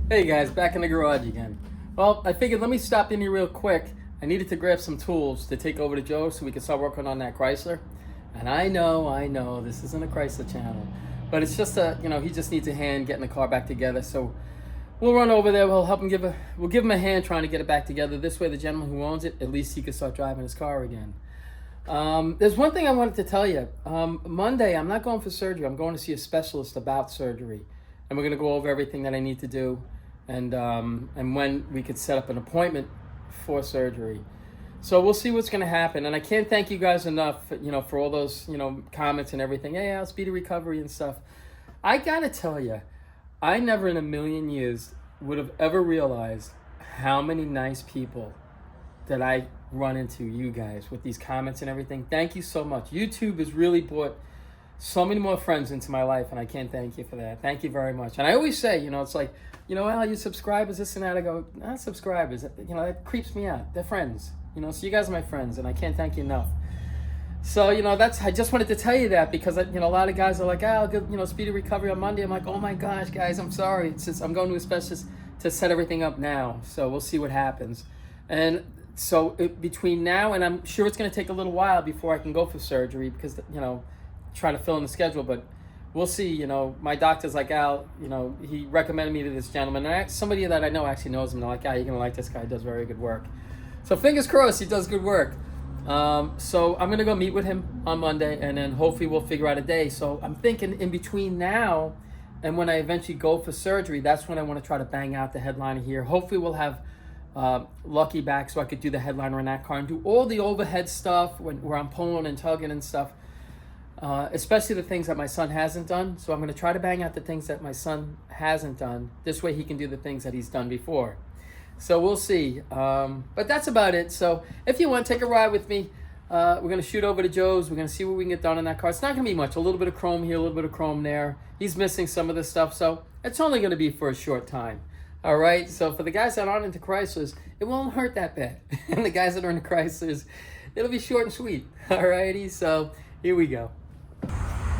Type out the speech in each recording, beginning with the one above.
Hey guys, back in the garage again. Well, I figured let me stop in here real quick. I needed to grab some tools to take over to Joe so we can start working on that Chrysler. And I know, this isn't a Chrysler channel, but it's just he just needs a hand getting the car back together. So we'll run over there. We'll help him we'll give him a hand trying to get it back together. This way, the gentleman who owns it, at least he can start driving his car again. There's one thing I wanted to tell you. Monday, I'm not going for surgery. I'm going to see a specialist about surgery, and we're going to go over everything that I need to do, and when we could set up an appointment for surgery. So we'll see what's going to happen. And I can't thank you guys enough, for all those, comments and everything. Hey, I'll speedy recovery and stuff. I got to tell you, I never in a million years would have ever realized how many nice people that I run into, you guys, with these comments and everything. Thank you so much. YouTube has really brought so many more friends into my life, and I can't thank you for that. Thank you very much. And I always say, it's like, well, you subscribers, this and that. I go, not subscribers. That creeps me out. They're friends. So you guys are my friends, and I can't thank you enough. So, I just wanted to tell you that because, a lot of guys are like, I'll get, speedy recovery on Monday. I'm like, oh my gosh, guys, I'm sorry. It's just, I'm going to a specialist to set everything up now. So we'll see what happens. And so between now and I'm sure it's going to take a little while before I can go for surgery because, trying to fill in the schedule, but we'll see. My doctor's like, Al, he recommended me to this gentleman. And somebody that I know actually knows him. They're like, Al, you're going to like this guy. He does very good work. So fingers crossed, he does good work. So I'm going to go meet with him on Monday, and then hopefully we'll figure out a day. So I'm thinking in between now and when I eventually go for surgery, that's when I want to try to bang out the headliner here. Hopefully we'll have Lucky back so I could do the headliner in that car and do all the overhead stuff where I'm pulling and tugging and stuff, especially the things that my son hasn't done. So I'm going to try to bang out the things that my son hasn't done. This way he can do the things that he's done before. So we'll see. But that's about it. So if you want to take a ride with me, we're going to shoot over to Joe's. We're going to see what we can get done in that car. It's not going to be much. A little bit of chrome here, a little bit of chrome there. He's missing some of this stuff. So it's only going to be for a short time. All right. So for the guys that aren't into Chryslers, it won't hurt that bad. And the guys that are into Chryslers, it'll be short and sweet. All righty. So here we go.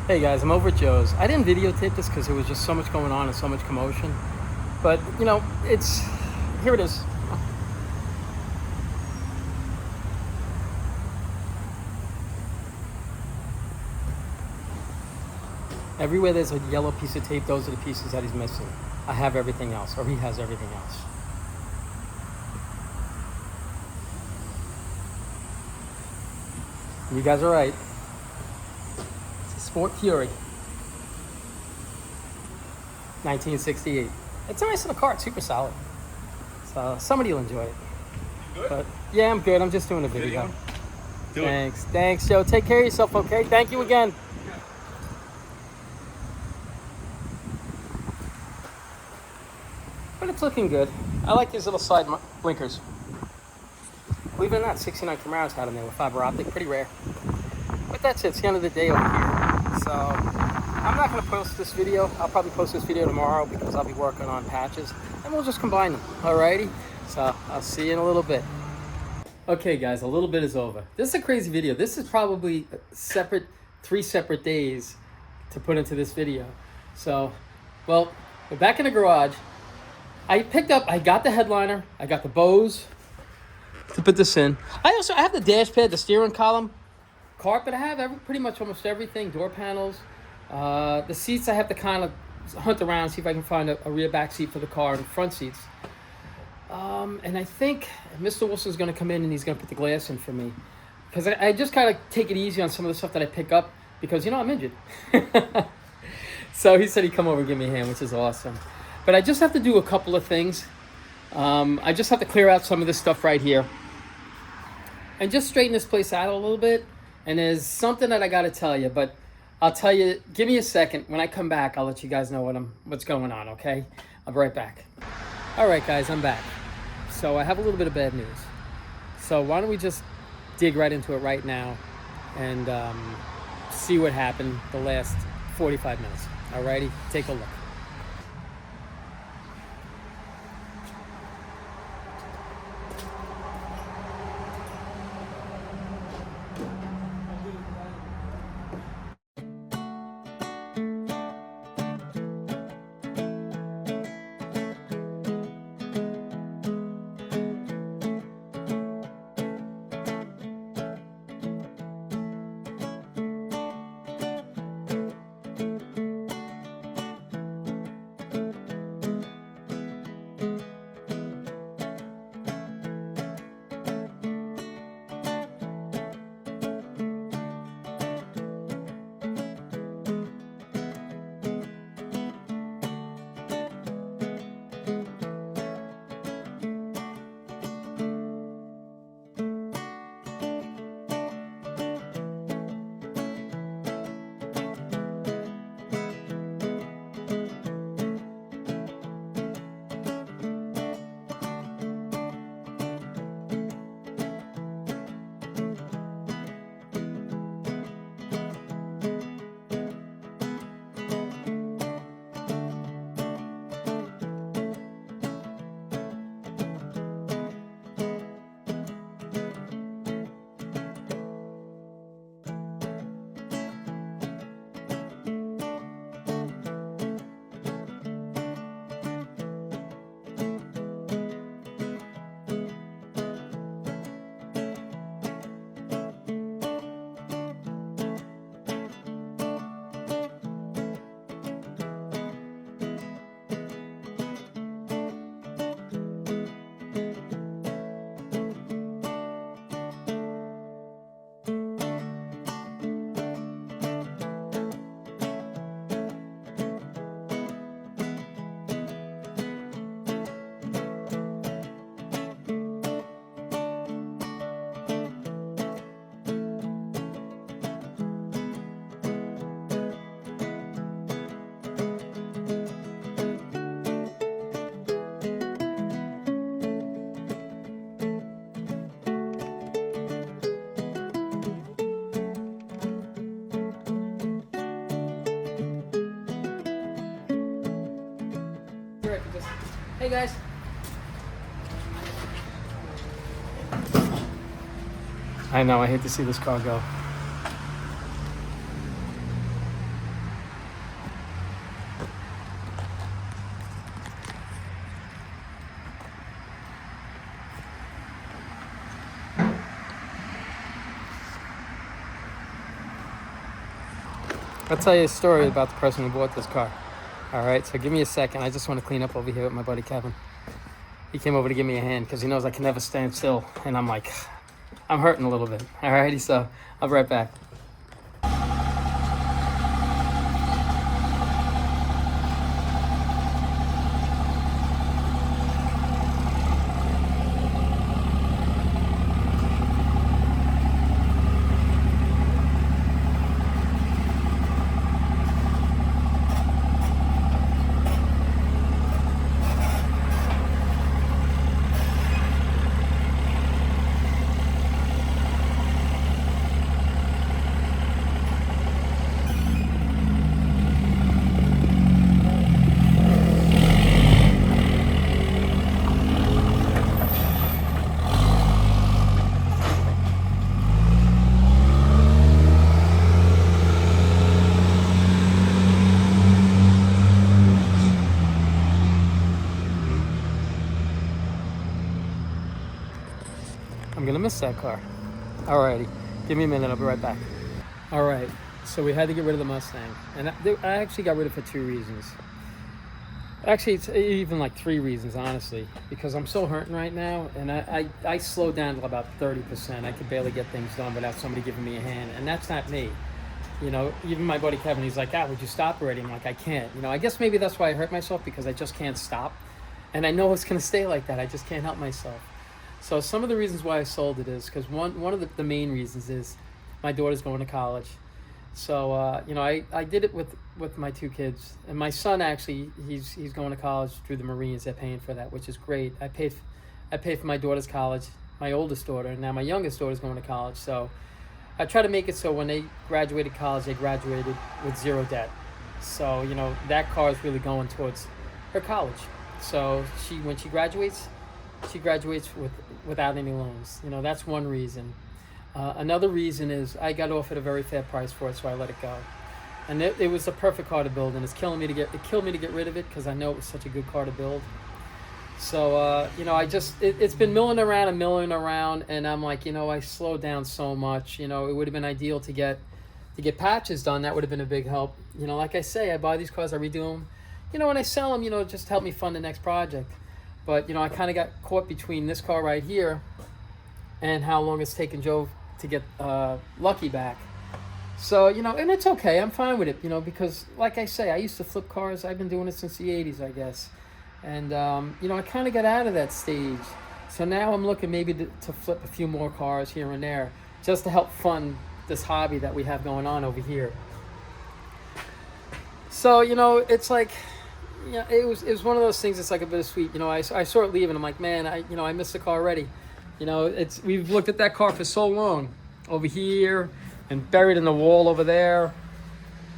Hey guys, I'm over at Joe's. I didn't videotape this because there was just so much going on and so much commotion. But, here it is. Everywhere there's a yellow piece of tape, those are the pieces that he's missing. I have everything else, or he has everything else. You guys are right. It's a Sport Fury. 1968. It's a nice little car. It's super solid. So somebody will enjoy it. Good? But yeah, I'm good. I'm just doing a video. Do Thanks, Joe. Take care of yourself, okay? Thank you again. But it's looking good. I like these little side blinkers. Believe it or not, 69 Camaros had them there with fiber optic. Pretty rare. But that's it. It's the end of the day over here. So I'm not going to post this video. I'll probably post this video tomorrow because I'll be working on patches. And we'll just combine them. Alrighty? So I'll see you in a little bit. Okay, guys. A little bit is over. This is a crazy video. This is probably three separate days to put into this video. So, well, we're back in the garage. I got the headliner. I got the bows to put this in. I have the dash pad, the steering column, carpet. I have pretty much almost everything. Door panels. The seats I have to kind of hunt around, see if I can find a rear back seat for the car and front seats. And I think Mr. Wilson's going to come in and he's going to put the glass in for me. Because I just kind of take it easy on some of the stuff that I pick up because, I'm injured. So he said he'd come over and give me a hand, which is awesome. But I just have to do a couple of things. I just have to clear out some of this stuff right here. And just straighten this place out a little bit. And there's something that I got to tell you. But I'll tell you, give me a second. When I come back, I'll let you guys know what's going on, okay? I'll be right back. All right, guys, I'm back. So I have a little bit of bad news. So why don't we just dig right into it right now and see what happened the last 45 minutes. All righty? Take a look. I could just... Hey, guys. I know, I hate to see this car go. I'll tell you a story about the person who bought this car. All right, so give me a second. I just want to clean up over here with my buddy Kevin. He came over to give me a hand because he knows I can never stand still. And I'm like, I'm hurting a little bit. All righty, so I'll be right back. I'm gonna miss that car. Alrighty, give me a minute, I'll be right back. Alright, so we had to get rid of the Mustang. And I actually got rid of it for 2 reasons. Actually, it's even like 3 reasons, honestly. Because I'm so hurting right now, and I slowed down to about 30%. I could barely get things done without somebody giving me a hand, and that's not me. You know, even my buddy Kevin, he's like, would you stop already? I'm like, I can't. You know, I guess maybe that's why I hurt myself, because I just can't stop. And I know it's gonna stay like that, I just can't help myself. So some of the reasons why I sold it is because one of the main reasons is my daughter's going to college. So you know, I did it with my 2 kids, and my son actually he's going to college through the Marines. They're paying for that, which is great. I paid for my daughter's college, my oldest daughter, and now my youngest daughter's going to college. So I try to make it so when they graduated college, they graduated with 0 debt. So you know, that car is really going towards her college. So when she graduates without any loans. You know, that's one reason. Another reason is I got offered a very fair price for it, so I let it go. And it was the perfect car to build, and it killed me to get rid of it because I know it was such a good car to build. So you know, it's been milling around, and I'm like, you know, I slowed down so much. You know, it would have been ideal to get patches done. That would have been a big help. You know, like I say, I buy these cars, I redo them. You know, when I sell them, you know, just help me fund the next project. But, you know, I kind of got caught between this car right here and how long it's taken Joe to get Lucky back. So, you know, and it's okay. I'm fine with it, you know, because, like I say, I used to flip cars. I've been doing it since the 80s, I guess. And, you know, I kind of got out of that stage. So now I'm looking maybe to flip a few more cars here and there just to help fund this hobby that we have going on over here. So, you know, it's like... Yeah, it was one of those things. It's like a bittersweet. You know, I saw it leaving. I'm like, man, I missed the car already. You know, we've looked at that car for so long, over here and buried in the wall over there,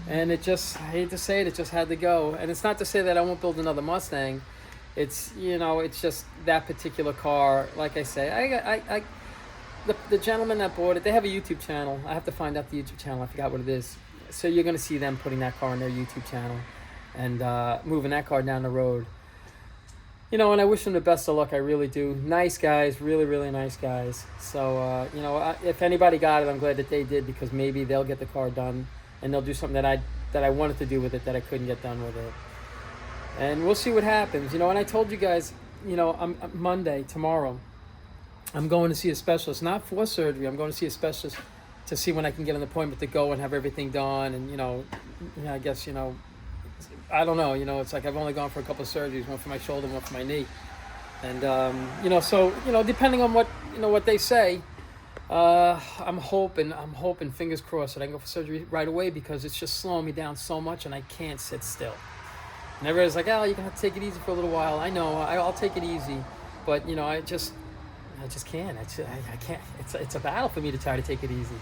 and it just, I hate to say it, it just had to go. And it's not to say that I won't build another Mustang. It's, you know, it's just that particular car. Like I say, the gentleman that bought it, they have a YouTube channel. I have to find out the YouTube channel. I forgot what it is. So you're gonna see them putting that car on their YouTube channel and moving that car down the road. You know, and I wish them the best of luck. I really do. Nice guys, really, really nice guys. So, you know, if anybody got it, I'm glad that they did, because maybe they'll get the car done and they'll do something that I wanted to do with it that I couldn't get done with it. And we'll see what happens. You know, and I told you guys, you know, Monday, tomorrow, I'm going to see a specialist, not for surgery. I'm going to see a specialist to see when I can get an appointment to go and have everything done. And, you know, I guess, you know, I don't know, you know, it's like I've only gone for a couple of surgeries, one for my shoulder, one for my knee. And, you know, so, you know, depending on what they say, I'm hoping, fingers crossed, that I can go for surgery right away, because it's just slowing me down so much and I can't sit still. And everybody's like, you're going to have to take it easy for a little while. I know, I'll take it easy. But, you know, I just can't. I can't. It's a battle for me to try to take it easy.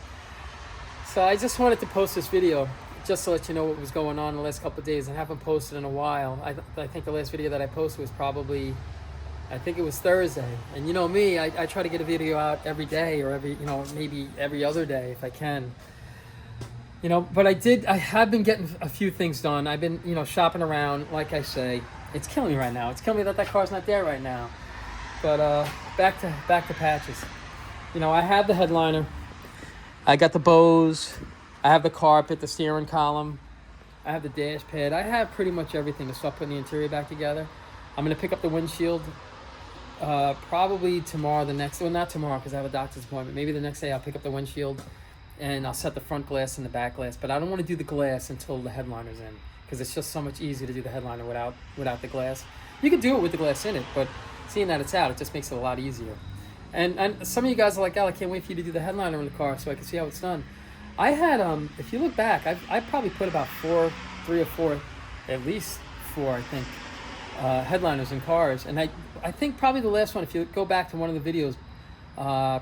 So I just wanted to post this video just to let you know what was going on the last couple of days. I haven't posted in a while. I think the last video that I posted was probably, I think it was Thursday. And you know me, I try to get a video out every day, or maybe every other day if I can. But I have been getting a few things done. I've been, shopping around. Like I say, it's killing me right now. It's killing me that car's not there right now. But back to patches. I have the headliner. I got the Bose. I have the carpet, the steering column. I have the dash pad. I have pretty much everything to start putting the interior back together. I'm going to pick up the windshield probably tomorrow, not tomorrow because I have a doctor's appointment. Maybe the next day I'll pick up the windshield and I'll set the front glass and the back glass. But I don't want to do the glass until the headliner's in, because it's just so much easier to do the headliner without the glass. You can do it with the glass in it, but seeing that it's out, it just makes it a lot easier. And some of you guys are like, Al, I can't wait for you to do the headliner in the car so I can see how it's done. I had, if you look back, I probably put about 3 or 4, at least 4, I think, headliners in cars. And I think probably the last one, if you go back to one of the videos,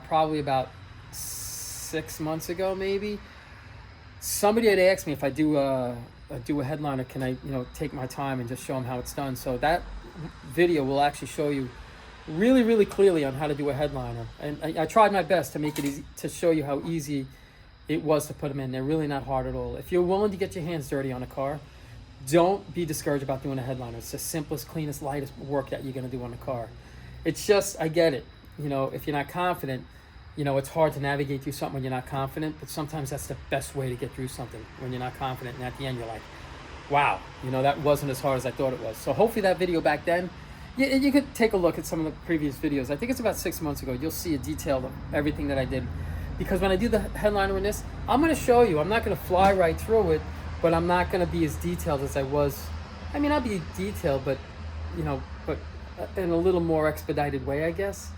probably about 6 months ago, maybe, somebody had asked me if I do a headliner, can I, take my time and just show them how it's done. So that video will actually show you really, really clearly on how to do a headliner. And I tried my best to make it easy, to show you how easy it was to put them in. They're really not hard at all. If you're willing to get your hands dirty on a car, don't be discouraged about doing a headliner. It's the simplest, cleanest, lightest work that you're going to do on a car. It's just, I get it. If you're not confident, it's hard to navigate through something when you're not confident, but sometimes that's the best way to get through something, when you're not confident, and at the end you're like, wow, that wasn't as hard as I thought it was. So hopefully that video back then, you could take a look at some of the previous videos. I think it's about 6 months ago. You'll see a detail of everything that I did. Because when I do the headliner in this, I'm going to show you. I'm not going to fly right through it, but I'm not going to be as detailed as I was. I mean, I'll be detailed, but in a little more expedited way, I guess,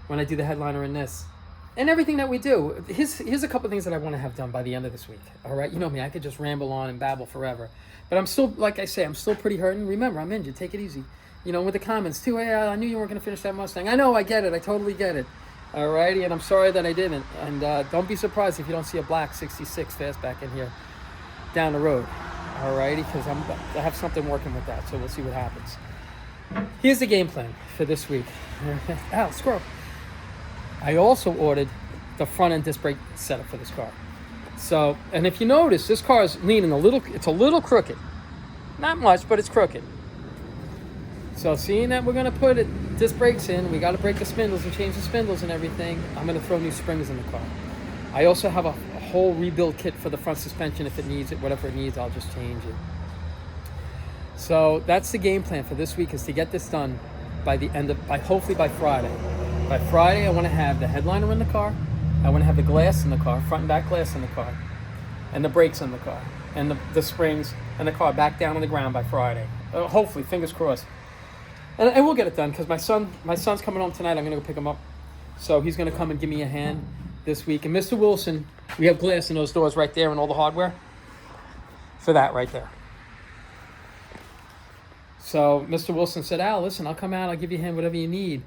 when I do the headliner in this. And everything that we do. Here's a couple things that I want to have done by the end of this week. All right? You know me, I could just ramble on and babble forever. But I'm still, like I say, I'm still pretty hurting. Remember, I'm injured. Take it easy. With the comments, too. Hey, I knew you weren't going to finish that Mustang. I know, I get it. I totally get it. Alrighty, and I'm sorry that I didn't. And don't be surprised if you don't see a black 66 fastback in here down the road. Alrighty, because I have something working with that, so we'll see what happens. Here's the game plan for this week. Ow, squirrel. I also ordered the front end disc brake setup for this car. So, and if you notice, this car is leaning it's a little crooked. Not much, but it's crooked. So seeing that we're going to put disc brakes in, we got to break the spindles and change the spindles and everything, I'm going to throw new springs in the car. I also have a whole rebuild kit for the front suspension. If it needs it, whatever it needs, I'll just change it. So that's the game plan for this week, is to get this done hopefully by Friday. By Friday, I want to have the headliner in the car. I want to have the glass in the car, front and back glass in the car, and the brakes in the car, and the springs and the car back down on the ground by Friday. Hopefully, fingers crossed. And we'll get it done, because my son's coming home tonight. I'm going to go pick him up. So he's going to come and give me a hand this week. And Mr. Wilson, we have glass in those doors right there and all the hardware for that right there. So Mr. Wilson said, Al, listen, I'll come out. I'll give you a hand, whatever you need.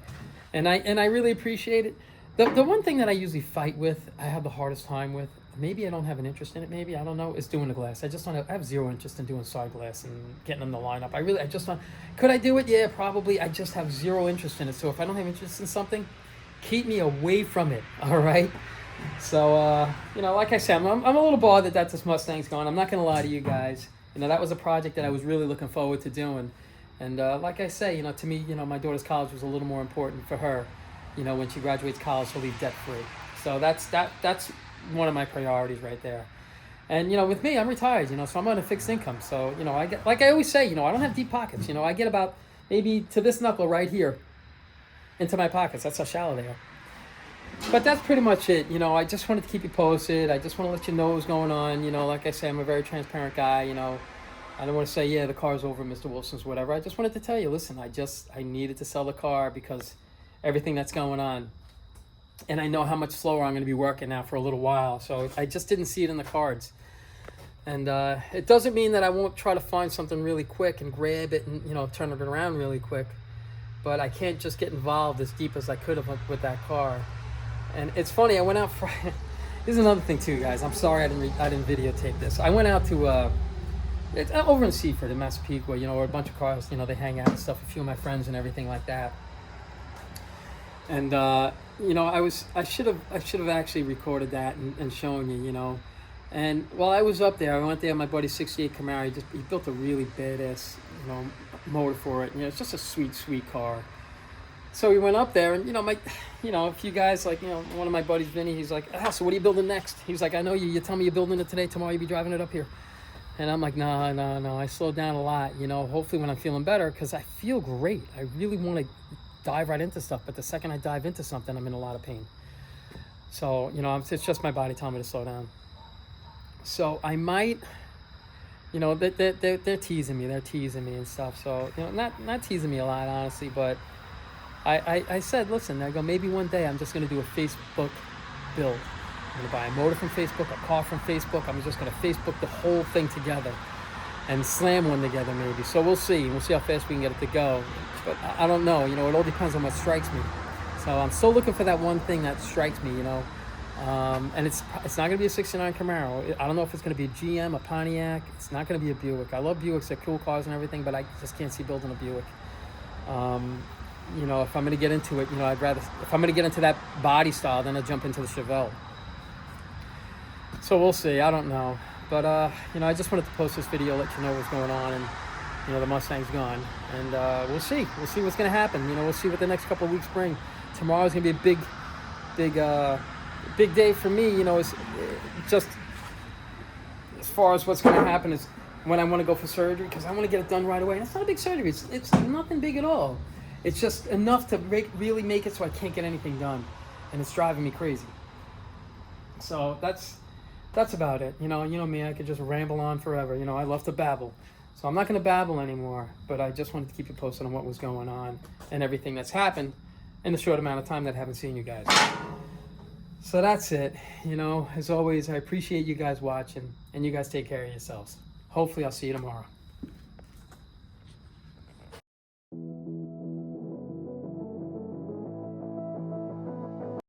And I really appreciate it. The one thing that I usually fight with, I have the hardest time with, maybe I don't have an interest in it, maybe, I don't know, is doing the glass. I have zero interest in doing side glass and getting them to line up. I just don't. Could I do it? Yeah, probably. I just have zero interest in it. So if I don't have interest in something, keep me away from it, all right? So, like I said, I'm a little bothered that this Mustang's gone. I'm not going to lie to you guys. That was a project that I was really looking forward to doing. And like I say, to me, my daughter's college was a little more important for her. When she graduates college, she'll leave debt-free. So that's one of my priorities right there. And with me, I'm retired, so I'm on a fixed income. So I get, like I always say, I don't have deep pockets. I get about maybe to this knuckle right here into my pockets. That's how shallow they are. But that's pretty much it. I just wanted to keep you posted. I just want to let you know what's going on. Like I say, I'm a very transparent guy. I don't want to say, yeah, the car's over, Mr. Wilson's, whatever. I just wanted to tell you, listen, I needed to sell the car because everything that's going on. And I know how much slower I'm going to be working now for a little while. So I just didn't see it in the cards. And it doesn't mean that I won't try to find something really quick and grab it and, turn it around really quick. But I can't just get involved as deep as I could have with that car. And it's funny, I went out Friday. Here's another thing too, guys. I'm sorry I didn't videotape this. I went out to it's over in Seaford in Massapequa, you know, where a bunch of cars, you know, they hang out and stuff. A few of my friends and everything like that. And you know, I should have actually recorded that and shown you, you know. And while I was up there, I went there. My buddy's '68 Camaro. He built a really badass, you know, motor for it. You know, it's just a sweet car. So we went up there, and you know, a few guys, like, you know, one of my buddies, Vinny, he's like, so what are you building next? He was like, I know you tell me you're building it today, tomorrow you'll be driving it up here. And I'm like, no, I slowed down a lot, you know, hopefully when I'm feeling better, because I feel great. I really want to dive right into stuff, but the second I dive into something, I'm in a lot of pain. So, you know, it's just my body telling me to slow down. So I might, you know, they're teasing me, and stuff. So, you know, not teasing me a lot, honestly, but I said, listen, I go, maybe one day I'm just going to do a Facebook build. I'm going to buy a motor from Facebook, a car from Facebook. I'm just going to Facebook the whole thing together and slam one together maybe. So we'll see. We'll see how fast we can get it to go. But I don't know. You know, it all depends on what strikes me. So I'm still looking for that one thing that strikes me, you know. And it's not going to be a '69 Camaro. I don't know if it's going to be a GM, a Pontiac. It's not going to be a Buick. I love Buicks. They're cool cars and everything, but I just can't see building a Buick. You know, if I'm going to get into it, you know, if I'm going to get into that body style, then I'll jump into the Chevelle. So we'll see. I don't know. But, you know, I just wanted to post this video, let you know what's going on. And, you know, the Mustang's gone. And we'll see. We'll see what's going to happen. You know, we'll see what the next couple of weeks bring. Tomorrow's going to be a big day for me. You know, it's just as far as what's going to happen is when I want to go for surgery, because I want to get it done right away. And it's not a big surgery. It's nothing big at all. It's just enough to really make it so I can't get anything done. And it's driving me crazy. So that's about it. You know me, I could just ramble on forever. You know, I love to babble. So I'm not going to babble anymore, but I just wanted to keep you posted on what was going on and everything that's happened in the short amount of time that I haven't seen you guys. So that's it. You know, as always, I appreciate you guys watching, and you guys take care of yourselves. Hopefully I'll see you tomorrow.